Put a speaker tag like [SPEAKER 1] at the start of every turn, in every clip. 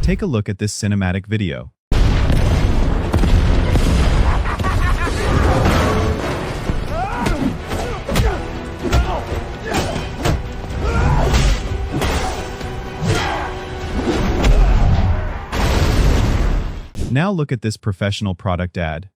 [SPEAKER 1] Take a look at this cinematic video. Now look at this professional product ad.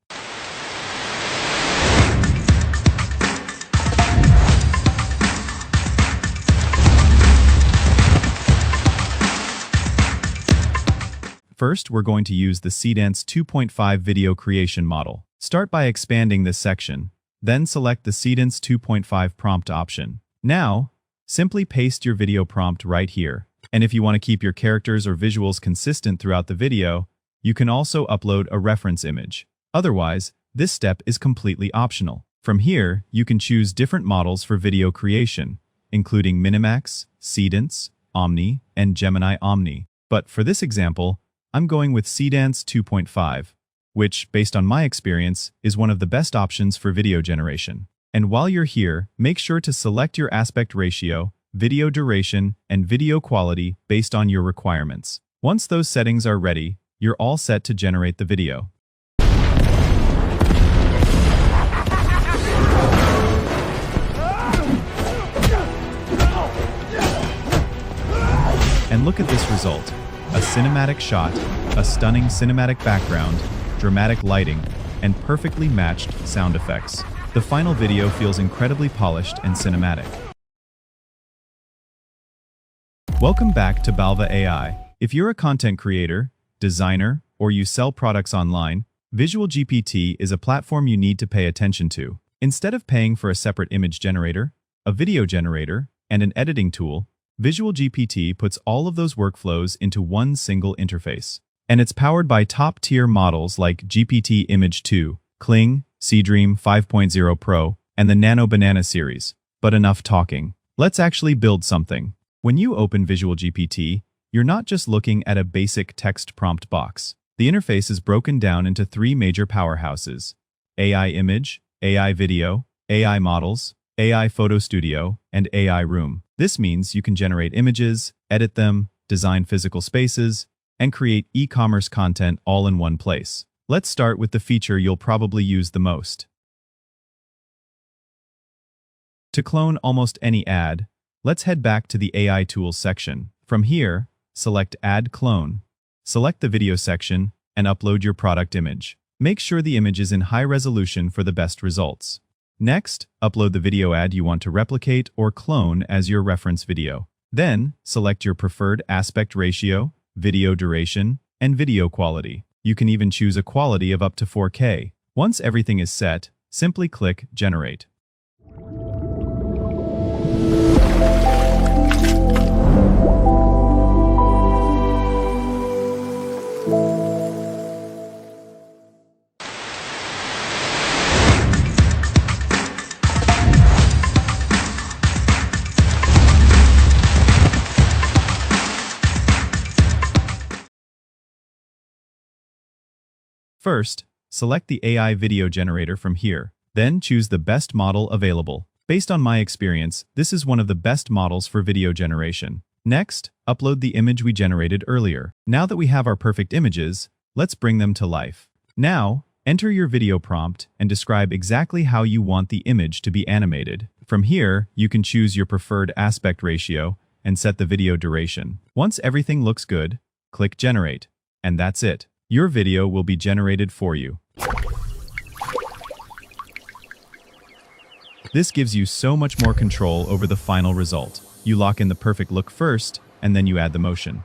[SPEAKER 1] First, we're going to use the Seedance 2.5 video creation model. Start by expanding this section, then select the Seedance 2.5 prompt option. Now, simply paste your video prompt right here. And if you want to keep your characters or visuals consistent throughout the video, you can also upload a reference image. Otherwise, this step is completely optional. From here, you can choose different models for video creation, including Minimax, Seedance, Omni, and Gemini Omni. But for this example, I'm going with Seedance 2.5, which, based on my experience, is one of the best options for video generation. And while you're here, make sure to select your aspect ratio, video duration, and video quality based on your requirements. Once those settings are ready, you're all set to generate the video. And look at this result. A cinematic shot, a stunning cinematic background, dramatic lighting, and perfectly matched sound effects. The final video feels incredibly polished and cinematic. Welcome back to Balva AI. If you're a content creator, designer, or you sell products online, VisualGPT is a platform you need to pay attention to. Instead of paying for a separate image generator, a video generator, and an editing tool, VisualGPT puts all of those workflows into one single interface. And it's powered by top-tier models like GPT Image 2, Kling, Seedream 5.0 Pro, and the Nano Banana series. But enough talking. Let's actually build something. When you open VisualGPT, you're not just looking at a basic text prompt box. The interface is broken down into three major powerhouses: AI Image, AI Video, AI Models, AI Photo Studio, and AI Room. This means you can generate images, edit them, design physical spaces, and create e-commerce content all in one place. Let's start with the feature you'll probably use the most. To clone almost any ad, let's head back to the AI Tools section. From here, select Add Clone, select the video section, and upload your product image. Make sure the image is in high resolution for the best results. Next, upload the video ad you want to replicate or clone as your reference video. Then, select your preferred aspect ratio, video duration, and video quality. You can even choose a quality of up to 4K. Once everything is set, simply click Generate. First, select the AI video generator from here. Then choose the best model available. Based on my experience, this is one of the best models for video generation. Next, upload the image we generated earlier. Now that we have our perfect images, let's bring them to life. Now, enter your video prompt and describe exactly how you want the image to be animated. From here, you can choose your preferred aspect ratio and set the video duration. Once everything looks good, click Generate. And that's it. Your video will be generated for you. This gives you so much more control over the final result. You lock in the perfect look first, and then you add the motion.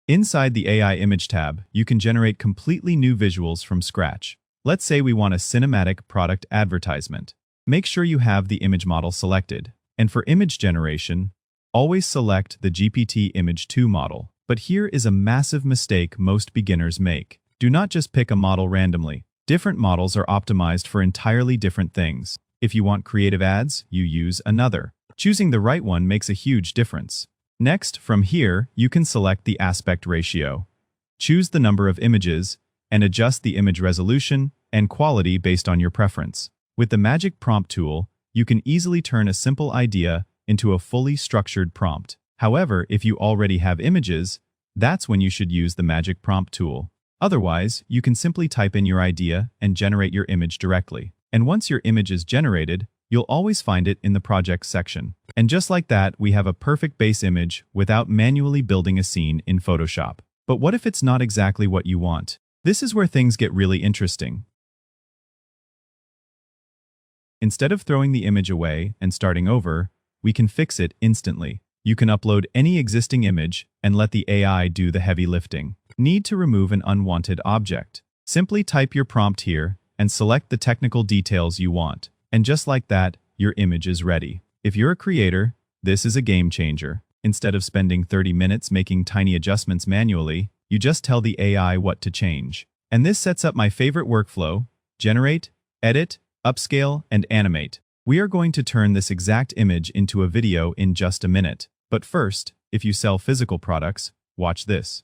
[SPEAKER 1] Inside the AI Image tab, you can generate completely new visuals from scratch. Let's say we want a cinematic product advertisement. Make sure you have the image model selected. And for image generation, always select the GPT Image 2 model. But here is a massive mistake most beginners make. Do not just pick a model randomly. Different models are optimized for entirely different things. If you want creative ads, you use another. Choosing the right one makes a huge difference. Next, from here, you can select the aspect ratio. Choose the number of images and adjust the image resolution and quality based on your preference. With the Magic Prompt tool, you can easily turn a simple idea into a fully structured prompt. However, if you already have images, that's when you should use the magic prompt tool. Otherwise, you can simply type in your idea and generate your image directly. And once your image is generated, you'll always find it in the projects section. And just like that, we have a perfect base image without manually building a scene in Photoshop. But what if it's not exactly what you want? This is where things get really interesting. Instead of throwing the image away and starting over, we can fix it instantly. You can upload any existing image and let the AI do the heavy lifting. Need to remove an unwanted object? Simply type your prompt here and select the technical details you want. And just like that, your image is ready. If you're a creator, this is a game changer. Instead of spending 30 minutes making tiny adjustments manually, you just tell the AI what to change. And this sets up my favorite workflow: generate, edit, upscale, and animate. We are going to turn this exact image into a video in just a minute. But first, if you sell physical products, watch this.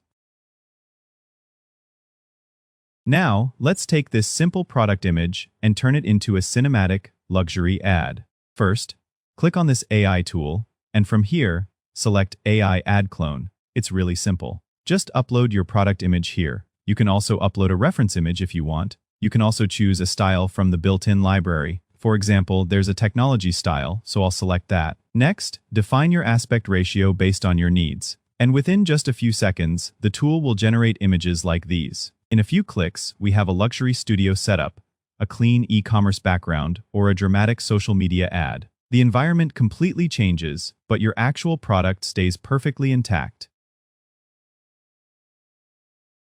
[SPEAKER 1] Now, let's take this simple product image and turn it into a cinematic, luxury ad. First, click on this AI tool, and from here, select AI Ad Clone. It's really simple. Just upload your product image here. You can also upload a reference image if you want. You can also choose a style from the built-in library. For example, there's a technology style, so I'll select that. Next, define your aspect ratio based on your needs. And within just a few seconds, the tool will generate images like these. In a few clicks, we have a luxury studio setup, a clean e-commerce background, or a dramatic social media ad. The environment completely changes, but your actual product stays perfectly intact.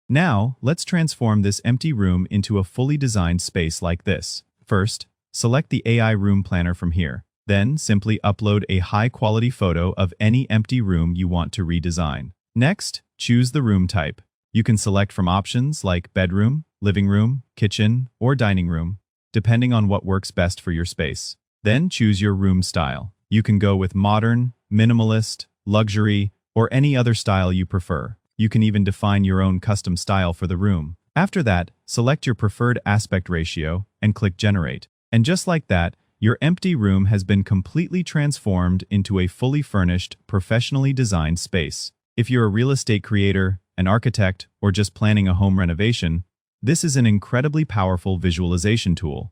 [SPEAKER 1] Now, let's transform this empty room into a fully designed space like this. First, select the AI Room Planner from here. Then, simply upload a high-quality photo of any empty room you want to redesign. Next, choose the room type. You can select from options like bedroom, living room, kitchen, or dining room, depending on what works best for your space. Then choose your room style. You can go with modern, minimalist, luxury, or any other style you prefer. You can even define your own custom style for the room. After that, select your preferred aspect ratio and click Generate. And just like that, your empty room has been completely transformed into a fully furnished, professionally designed space. If you're a real estate creator, an architect, or just planning a home renovation, this is an incredibly powerful visualization tool.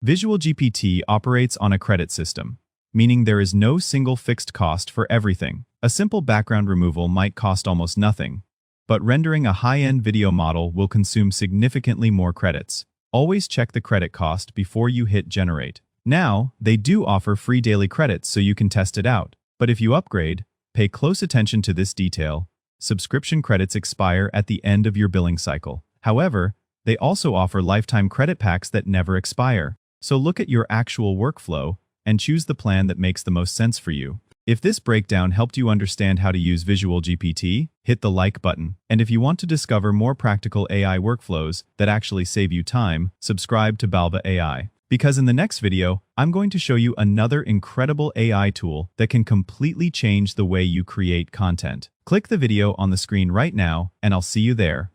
[SPEAKER 1] VisualGPT operates on a credit system, meaning there is no single fixed cost for everything. A simple background removal might cost almost nothing, but rendering a high-end video model will consume significantly more credits. Always check the credit cost before you hit Generate. Now, they do offer free daily credits so you can test it out. But if you upgrade, pay close attention to this detail. Subscription credits expire at the end of your billing cycle. However, they also offer lifetime credit packs that never expire. So look at your actual workflow and choose the plan that makes the most sense for you. If this breakdown helped you understand how to use VisualGPT, hit the like button. And if you want to discover more practical AI workflows that actually save you time, subscribe to Balva AI. Because in the next video, I'm going to show you another incredible AI tool that can completely change the way you create content. Click the video on the screen right now, and I'll see you there.